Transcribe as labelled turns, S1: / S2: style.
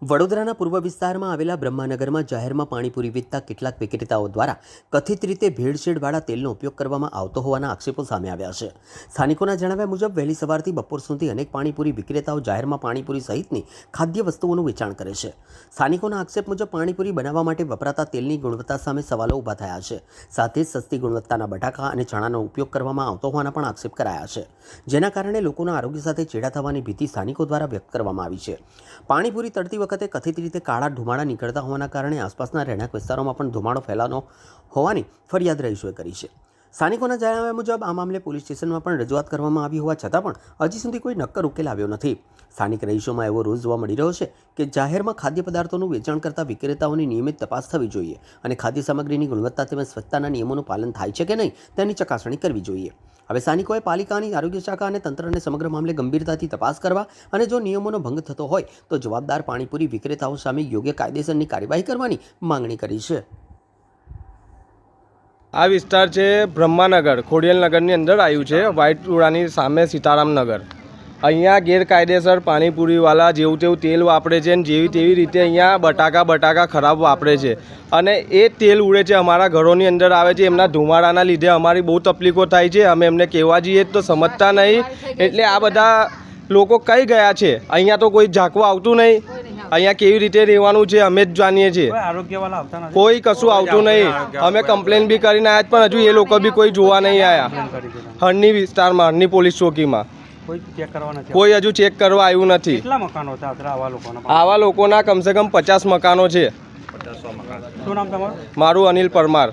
S1: વડોદરાના પૂર્વ વિસ્તારમાં આવેલા બ્રહ્માનગરમાં જાહેરમાં પાણીપુરી વેચતા કેટલાક વિક્રેતાઓ દ્વારા કથિત રીતે ભેળસેળવાળા તેલનો ઉપયોગ કરવામાં આવતો હોવાના આક્ષેપો સામે આવ્યા છે। સ્થાનિકોના જણાવ્યા મુજબ વહેલી સવારથી બપોર સુધી અનેક પાણીપુરી વિક્રેતાઓ જાહેરમાં પાણીપુરી સહિતની ખાદ્ય વસ્તુઓનું વેચાણ કરે છે। સ્થાનિકોના આક્ષેપ મુજબ પાણીપુરી બનાવવા માટે વપરાતા તેલની ગુણવત્તા સામે સવાલો ઊભા થયા છે। સાથે જ સસ્તી ગુણવત્તાના બટાકા અને ચણાનો ઉપયોગ કરવામાં આવતો હોવાના પણ આક્ષેપ કરાયા છે, જેના કારણે લોકોના આરોગ્ય સાથે ચેડા થવાની ભીતિ સ્થાનિકો દ્વારા વ્યક્ત કરવામાં આવી છે। પાણીપુરી તળતી વખતે કથિત રીતે કાળા ધુમાડા નીકળતા હોવાના કારણે આસપાસના રહેણાંક વિસ્તારોમાં પણ ધુમાડો ફેલાનો હોવાની ફરિયાદ રહીશોએ કરી છે। સ્થાનિકોના જણાવ્યા મુજબ આ મામલે પોલીસ સ્ટેશનમાં પણ રજૂઆત કરવામાં આવી હોવા છતાં પણ હજી સુધી કોઈ નક્કર ઉકેલ આવ્યો નથી। સ્થાનિક રહીશોમાં એવો રોષ જોવા મળી રહ્યો છે કે જાહેરમાં ખાદ્ય પદાર્થોનું વેચાણ કરતા વિક્રેતાઓની નિયમિત તપાસ થવી જોઈએ અને ખાદ્ય સામગ્રીની ગુણવત્તા તેમજ સ્વચ્છતાના નિયમોનું પાલન થાય છે કે નહીં તેની ચકાસણી કરવી જોઈએ। હવે સ્થાનિકોએ પાલિકાની આરોગ્ય શાખા અને તંત્રને સમગ્ર મામલે ગંભીરતાથી તપાસ કરવા અને જો નિયમોનો ભંગ થતો હોય તો જવાબદાર પાણીપુરી વિક્રેતાઓ સામે યોગ્ય કાયદેસરની કાર્યવાહી કરવાની માંગણી કરી છે।
S2: આ વિસ્તાર છે બ્રહ્માનગર, ખોડિયાલનગરની અંદર આવ્યું છે। વ્હાઇટ રોડાની સામે સીતારામનગર। અહીંયા ગેરકાયદેસર પાણીપુરીવાળા જેવું તેવું તેલ વાપરે છે અને જેવી તેવી રીતે અહીંયા બટાકા ખરાબ વાપરે છે અને એ તેલ ઉડે છે, અમારા ઘરોની અંદર આવે છે। એમના ધુમાડાના લીધે અમારી બહુ તકલીફો થાય છે। અમે એમને કહેવા જઈએ તો સમજતા નહીં, એટલે આ બધા લોકો કઈ ગયા છે। અહીંયા તો કોઈ ઝાંકવા આવતું નહીં। અહીંયા કેવી રીતે રહેવાનું છે અમે જ જાણીએ છીએ। કોઈ કશું આવતું નહીં। અમે કમ્પ્લેન બી કરીને આવ્યા પણ હજુ એ લોકો બી કોઈ જોવા નહીં આવ્યા। હરની વિસ્તારમાં, હરની પોલીસ ચોકીમાં કોઈ હજુ ચેક કરવા આવ્યું નથી। આવા લોકોના કમસે કમ 50 મકાનો છે। મારું અનિલ પરમાર।